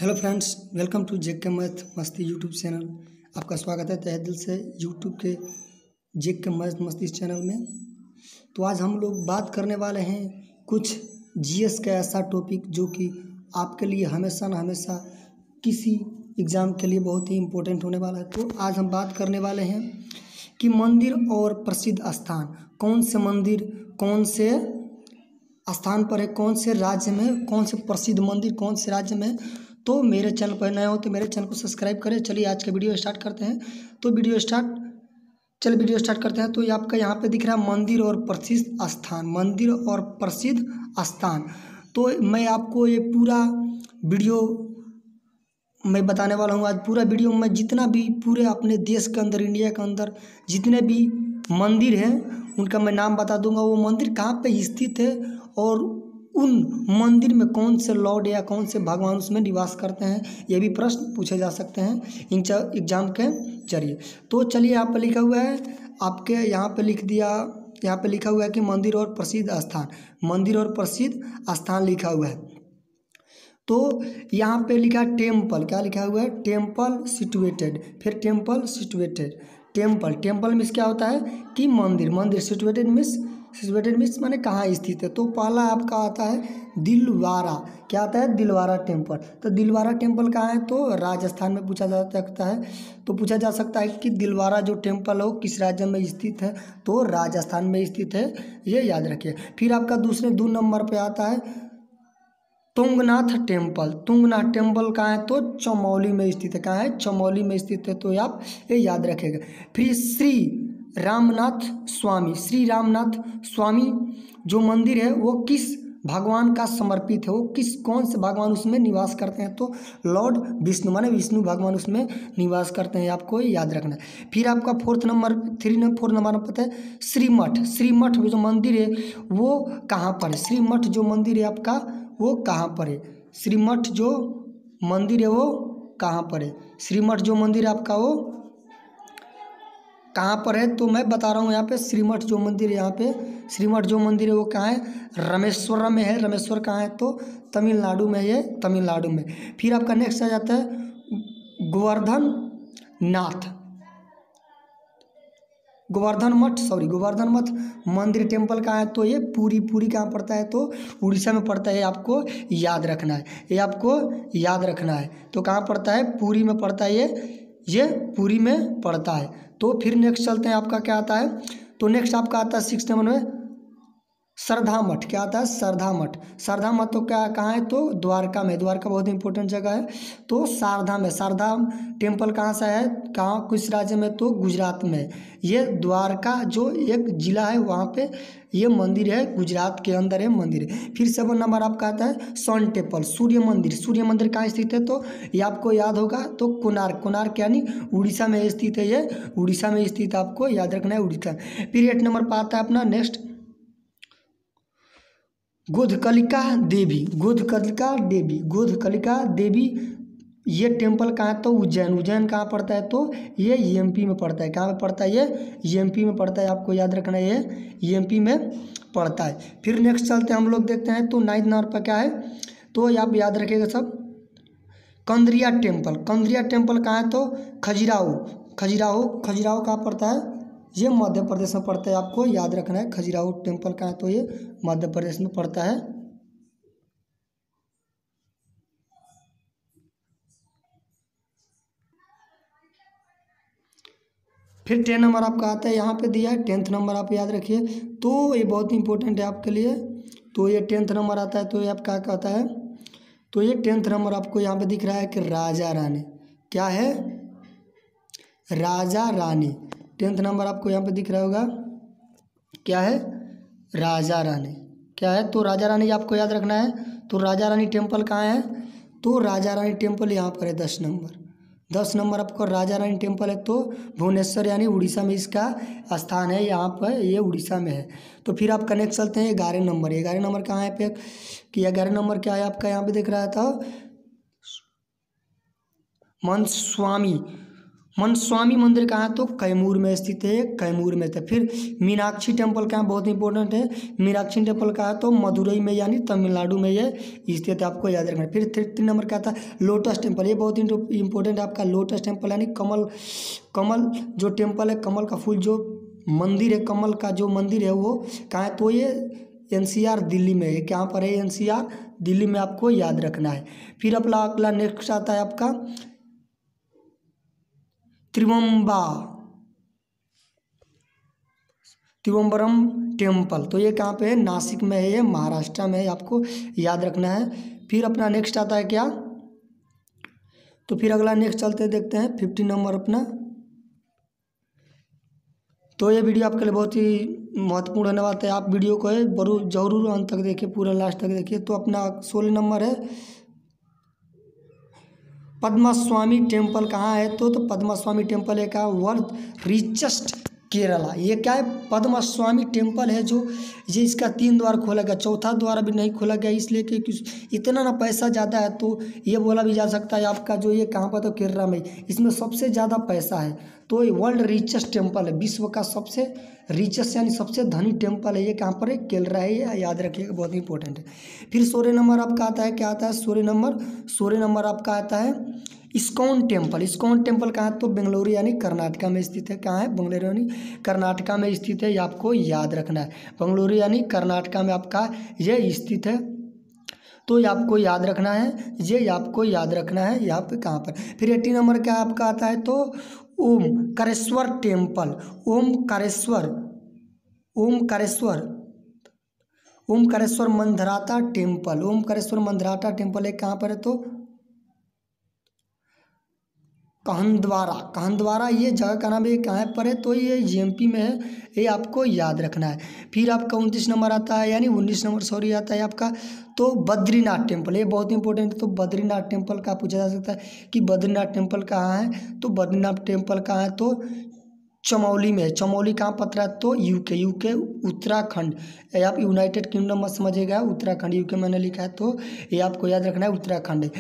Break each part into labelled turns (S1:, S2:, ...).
S1: Hello friends, welcome to JK math Masti YouTube channel. आपका स्वागत है तहे दिल से यूट्यूब के जेके मैथ मस्ती इस चैनल में। तो आज हम लोग बात करने वाले हैं कुछ जीएस का ऐसा टॉपिक जो कि आपके लिए हमेशा न हमेशा किसी एग्ज़ाम के लिए बहुत ही इम्पोर्टेंट होने वाला है। तो आज हम बात करने वाले हैं कि मंदिर और प्रसिद्ध स्थान, कौन से मंदिर कौन से स्थान पर है, कौन से राज्य में, कौन से प्रसिद्ध मंदिर कौन से राज्य में। तो मेरे चैनल पर नए हो तो मेरे चैनल को सब्सक्राइब करें। चलिए आज का वीडियो स्टार्ट करते हैं। तो वीडियो स्टार्ट करते हैं। तो ये आपका यहाँ पे दिख रहा है मंदिर और प्रसिद्ध स्थान, मंदिर और प्रसिद्ध स्थान। तो मैं आपको ये पूरा वीडियो मैं बताने वाला हूँ। आज पूरा वीडियो में जितना भी पूरे अपने देश के अंदर, इंडिया के अंदर जितने भी मंदिर हैं उनका मैं नाम बता दूंगा। वो मंदिर कहाँ पे स्थित है और उन मंदिर में कौन से लॉर्ड या कौन से भगवान उसमें निवास करते हैं, ये भी प्रश्न पूछे जा सकते हैं एग्जाम के जरिए। तो चलिए यहाँ पे लिखा हुआ है, आपके यहाँ पे लिख दिया, यहाँ पे लिखा हुआ है कि मंदिर और प्रसिद्ध स्थान, मंदिर और प्रसिद्ध स्थान लिखा हुआ है। तो यहाँ पे लिखा टेम्पल, क्या लिखा हुआ है? Temple situated. फिर टेम्पल सिचुएटेड, टेम्पल मीन्स क्या होता है कि मंदिर सिचुएटेड मीन्स माने कहाँ स्थित है। तो पहला आपका आता है दिलवारा, क्या आता है? दिलवारा टेम्पल। तो दिलवारा टेम्पल कहाँ है? तो राजस्थान में पूछा जा सकता है। तो पूछा जा सकता है कि दिलवारा जो टेम्पल हो किस राज्य में स्थित है? तो राजस्थान में स्थित है, ये याद रखिए। फिर आपका दो नंबर पे आता है तुंगनाथ टेम्पल कहाँ है? तो चमौली में स्थित है। कहाँ है? चमौली में स्थित है। तो आप ये याद रखेगा। फिर श्री रामनाथ स्वामी जो मंदिर है वो किस भगवान का समर्पित है? वो कौन से भगवान उसमें निवास करते हैं? तो लॉर्ड विष्णु, माने विष्णु भगवान उसमें निवास करते हैं, आपको याद रखना है। फिर आपका फोर्थ नंबर पता है श्रीमठ जो मंदिर है वो कहाँ पर है? श्रीमठ जो मंदिर है आपका वो कहाँ पर है? श्रीमठ जो मंदिर है वो कहाँ पर है? श्रीमठ जो मंदिर है आपका वो कहाँ पर है? तो मैं बता रहा हूँ यहाँ पे श्रीमठ जो मंदिर है, यहाँ पे श्रीमठ जो मंदिर है वो कहाँ है? रामेश्वरम में है। रामेश्वर कहाँ है? तो तमिलनाडु में है, तमिलनाडु में। फिर आपका नेक्स्ट आ जाता है गोवर्धन मठ मंदिर टेम्पल कहाँ है? तो ये पूरी कहाँ पड़ता है? तो उड़ीसा में पड़ता है, आपको याद रखना है, ये आपको याद रखना है। तो कहाँ पड़ता है? पुरी में पड़ता है, ये पुरी में पड़ता है। तो फिर नेक्स्ट चलते हैं, आपका क्या आता है? तो नेक्स्ट आपका आता है 6 नंबर में श्रद्धा मठ। क्या आता है? श्रद्धा मठ तो क्या कहाँ है? तो द्वारका में। द्वारका बहुत इंपॉर्टेंट जगह है। तो शारदा टेम्पल कहाँ से है? कहाँ, किस राज्य में? तो गुजरात में। ये द्वारका जो एक जिला है वहाँ पे ये मंदिर है, गुजरात के अंदर है मंदिर है। फिर 7 नंबर आपका आता है सन टेम्पल, सूर्य मंदिर कहाँ स्थित है? तो ये आपको याद होगा। तो कोणार्क यानी उड़ीसा में स्थित है, ये उड़ीसा में स्थित, आपको याद रखना है उड़ीसा। फिर 8 नंबर पर आता है अपना नेक्स्ट गोधकलिका देवी, ये टेम्पल कहाँ है? तो उज्जैन कहाँ पड़ता है? तो ये यूएमपी में पड़ता है। कहाँ पे पड़ता है? ये यूएमपी में पड़ता है, आपको याद रखना है, ये यूएमपी में पड़ता है। फिर नेक्स्ट चलते हैं, हम लोग देखते हैं। तो 9 नंबर पर क्या है? तो आप याद रखिएगा सब। कंद्रिया टेम्पल कहाँ है? तो खजुराहो कहाँ पड़ता है? ये मध्य प्रदेश में पड़ता है, आपको याद रखना है। खजुराहो टेम्पल कहाँ है? तो ये मध्य प्रदेश में पड़ता है। फिर 10 नंबर आपका आता है, यहाँ पे दिया है 10th नंबर, आप याद रखिए। तो ये बहुत इंपॉर्टेंट है आपके लिए। तो ये 10th नंबर आता है। तो ये आप क्या कहता है? तो ये 10th नंबर आपको यहाँ पे दिख रहा है कि राजा रानी, क्या है? राजा रानी। 10th नंबर आपको यहाँ पे दिख रहा होगा, क्या है? राजा रानी। क्या है? तो राजा रानी आपको याद रखना है। तो राजा रानी टेम्पल कहाँ है? तो राजा रानी टेम्पल यहाँ पर है 10 नंबर आपको राजा रानी टेम्पल है। तो भुवनेश्वर यानी उड़ीसा में इसका स्थान है, यहाँ पर ये उड़ीसा में है। तो फिर आप कनेक्ट चलते हैं 11 नंबर कहाँ है पे कि 11 नंबर क्या है आपका? यहाँ पे दिख रहा था मनस्वामी मंदिर कहाँ है तो कैमूर में स्थित है, कैमूर में स्थित। फिर मीनाक्षी टेम्पल कहाँ, बहुत इंपॉर्टेंट है, मीनाक्षी टेम्पल कहाँ है तो मदुरई में यानी तमिलनाडु में ये स्थित है, आपको याद रखना है। फिर 3 नंबर क्या था, लोटस टेम्पल, ये बहुत इंपॉर्टेंट है आपका। लोटस टेम्पल यानी कमल, कमल जो टेम्पल है, कमल का फूल जो मंदिर है, कमल का जो मंदिर है वो कहाँ है तो ये NCR दिल्ली में है। कहाँ पर है, NCR दिल्ली में, आपको याद रखना है। फिर अपना अगला नेक्स्ट आता है आपका त्रिवम्बरम टेम्पल, तो ये कहाँ पे है, नासिक में है, ये महाराष्ट्र में है, आपको याद रखना है। फिर अपना नेक्स्ट आता है क्या, तो फिर अगला नेक्स्ट चलते देखते हैं 15 नंबर अपना। तो ये वीडियो आपके लिए बहुत ही महत्वपूर्ण होने वाला है, आप वीडियो को है जरूर अंत तक देखिए, पूरा लास्ट तक देखिए। तो अपना 16 नंबर है पद्मास्वामी टेम्पल, कहाँ है तो पद्मास्वामी टेम्पल है का वर्ल्ड रिचेस्ट केरला, ये क्या है, पद्मास्वामी टेम्पल है जो ये इसका 3 द्वार खोला गया, चौथा द्वार अभी नहीं खोला गया, इसलिए कि इतना ना पैसा ज़्यादा है, तो ये बोला भी जा सकता है आपका जो ये कहाँ पर तो केरला में, इसमें सबसे ज़्यादा पैसा है। तो ये वर्ल्ड रिचेस्ट टेम्पल है, विश्व का सबसे रिचेस्ट यानी सबसे धनी टेम्पल है, ये कहाँ पर है, केरला है, ये याद रखिएगा, बहुत इंपॉर्टेंट है। फिर 16 नंबर आपका आता है, क्या आता है 16 नंबर आपका आता है इस्कॉन टेम्पल। इस्कॉन टेम्पल कहाँ है तो बेंगलुरु यानी कर्नाटका में स्थित है। कहाँ है, बेंगलुरु यानी कर्नाटका में स्थित है, ये आपको याद रखना है। बेंगलुरु यानी कर्नाटका में आपका ये स्थित है, तो ये आपको याद रखना है, ये आपको याद रखना है यहाँ पे कहाँ पर। फिर 80 नंबर क्या आपका आता है तो Omkareshwar temple, Omkareshwar Mandhata temple, Omkareshwar Mandhata temple है, कहाँ पर है तो कहंदवारा ये जगह का नाम है, कहाँ पर है तो ये MP में है, ये आपको याद रखना है। फिर आपका 29 नंबर आता है, यानी 19 नंबर सॉरी आता है आपका तो बद्रीनाथ टेम्पल, ये बहुत इंपॉर्टेंट है। तो बद्रीनाथ टेम्पल का पूछा जा सकता है कि बद्रीनाथ टेम्पल कहाँ है, तो बद्रीनाथ टेम्पल कहाँ है तो चमौली में है। चमौली कहाँ पड़ता है तो यूके उत्तराखंड, आप यूनाइटेड किंगडम मत समझिएगा, उत्तराखंड, यूके मैंने लिखा है तो ये आपको याद रखना है, उत्तराखंड है।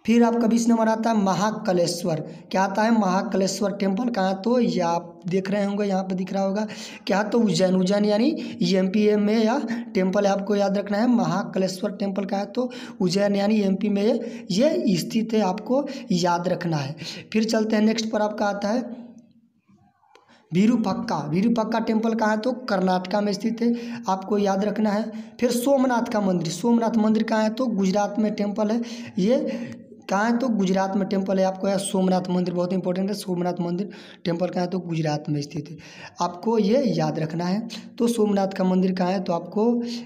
S1: फिर आपका 20 नंबर आता है महाकालेश्वर, क्या आता है, महाकालेश्वर टेम्पल कहाँ तो ये आप देख रहे होंगे, यहाँ पे दिख रहा होगा, क्या तो उज्जैन यानी MP में या टेम्पल है, आपको याद रखना है। महाकालेश्वर टेम्पल का है तो उज्जैन यानी MP में ये स्थित है, आपको याद रखना है। फिर चलते हैं नेक्स्ट पर, आपका आता है विरूपक्का टेम्पल कहाँ है तो कर्नाटका में स्थित है, आपको याद रखना है। फिर सोमनाथ मंदिर कहाँ है तो गुजरात में टेम्पल है, ये कहाँ है तो गुजरात में टेम्पल है, आपको यार सोमनाथ मंदिर बहुत इंपॉर्टेंट है, सोमनाथ मंदिर टेम्पल कहाँ है तो गुजरात में स्थित है, आपको ये याद रखना है। तो सोमनाथ का मंदिर कहाँ है तो आपको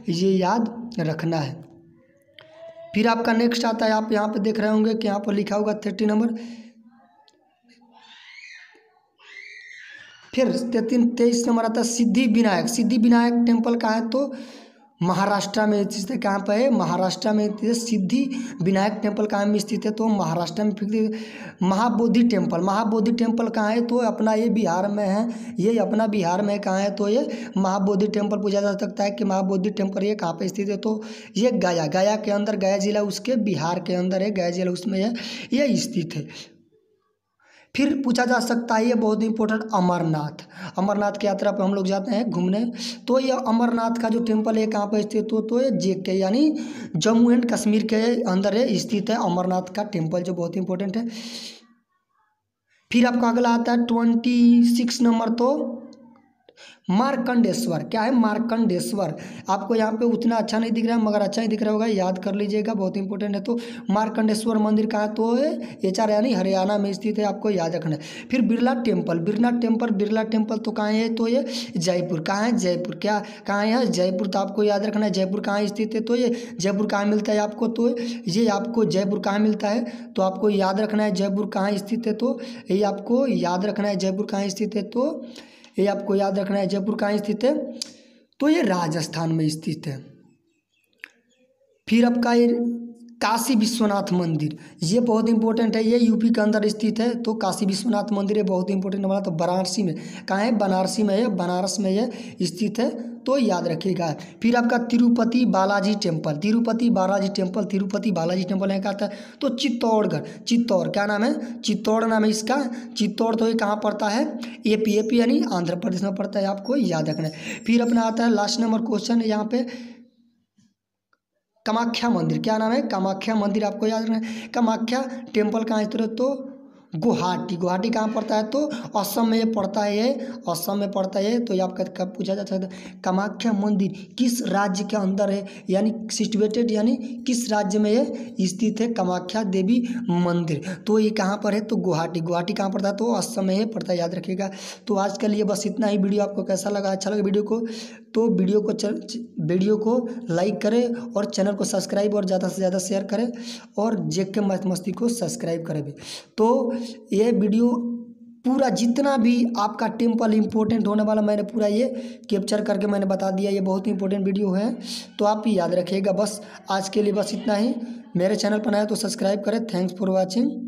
S1: ये याद रखना है। फिर आपका नेक्स्ट आता है, आप यहाँ पे देख रहे होंगे कि यहाँ पर लिखा होगा 30 नंबर। फिर 23 नंबर आता है सिद्धि विनायक टेम्पल कहाँ है तो महाराष्ट्र में स्थित है, कहाँ पर है, महाराष्ट्र में स्थित है। सिद्धि विनायक टेम्पल कहाँ में स्थित है तो महाराष्ट्र में। फिर महाबोधि टेम्पल कहाँ है तो अपना ये बिहार में है, ये अपना बिहार में कहाँ है तो ये महाबोधि टेम्पल पूछा जा सकता है कि महाबोधि टेम्पल ये कहाँ पे स्थित है तो ये गया के अंदर, गया जिला उसके बिहार के अंदर है, गया जिला उसमें ये स्थित है। फिर पूछा जा सकता है, ये बहुत इंपॉर्टेंट, अमरनाथ की यात्रा पर हम लोग जाते हैं घूमने, तो ये अमरनाथ का जो टेम्पल है कहाँ पर स्थित हो तो ये JK यानी जम्मू एंड कश्मीर के अंदर है स्थित है, अमरनाथ का टेम्पल जो बहुत इंपॉर्टेंट है। फिर आपका अगला आता है 26 नंबर तो मार्कंडेश्वर, क्या है, मार्कंडेश्वर, आपको यहाँ पे उतना अच्छा नहीं दिख रहा है मगर अच्छा ही दिख रहा होगा, याद कर लीजिएगा, बहुत इंपॉर्टेंट है। तो मार्कंडेश्वर मंदिर कहाँ तो है, HR यानी हरियाणा में स्थित है, आपको याद रखना है। फिर बिरला टेम्पल तो कहाँ है तो ये जयपुर, कहाँ है, जयपुर, क्या कहाँ है, जयपुर, तो आपको याद रखना है जयपुर कहाँ स्थित है तो ये जयपुर कहाँ मिलता है आपको तो ये आपको जयपुर कहाँ मिलता है तो आपको याद रखना है जयपुर कहाँ स्थित है तो ये आपको याद रखना है जयपुर कहाँ स्थित है तो ये आपको याद रखना है जयपुर कहाँ स्थित है तो ये राजस्थान में स्थित है। फिर आपका ये काशी विश्वनाथ मंदिर, ये बहुत इंपॉर्टेंट है, ये यूपी के अंदर स्थित है। तो काशी विश्वनाथ मंदिर है, बहुत इंपॉर्टेंट वाला। तो वाराणसी में, कहाँ है? बनारसी में है, बनारस में ये स्थित है, तो याद रखिएगा। फिर आपका Tirupati Balaji temple, Tirupati Balaji temple, Tirupati Balaji temple है, कहता है तो चित्तौड़गढ़, चित्तौड़ क्या नाम है? चित्तौड़ नाम है इसका। चित्तौड़ तो ये कहाँ पड़ता है? एपी यानी आंध्र प्रदेश में पड़ता है, आपको याद रखना है। फिर अपना आता है लास्ट नंबर क्वेश्चन यहाँ पे, कामाख्या मंदिर, क्या नाम है? कामाख्या मंदिर, आपको याद रखना है। कामाख्या टेम्पल कहाँ स्थित है? तो गुवाहाटी, गुवाहाटी कहाँ पड़ता है? तो असम में ये पड़ता है, ये असम में पड़ता है। तो ये आपका कब पूछा जा सकता है? कामाख्या मंदिर किस राज्य के अंदर है, यानी सिचुएटेड, यानी किस राज्य में ये स्थित है कामाख्या देवी मंदिर? तो ये कहाँ पर है? तो गुवाहाटी, गुवाहाटी कहाँ पड़ता है? तो असम में ये पड़ता है, याद रखिएगा। तो आज के लिए बस इतना ही। वीडियो आपको कैसा लगा? अच्छा लगा वीडियो को तो वीडियो को लाइक करें और चैनल को सब्सक्राइब और ज़्यादा से ज़्यादा शेयर करें और जेके मैथ मस्ती को सब्सक्राइब करें भी। तो ये वीडियो पूरा जितना भी आपका टेम्पल इंपॉर्टेंट होने वाला, मैंने पूरा ये कैप्चर करके मैंने बता दिया। ये बहुत इंपॉर्टेंट वीडियो है, तो आप ही याद रखिएगा। बस आज के लिए बस इतना ही। मेरे चैनल पर आए तो सब्सक्राइब करें। Thanks for watching.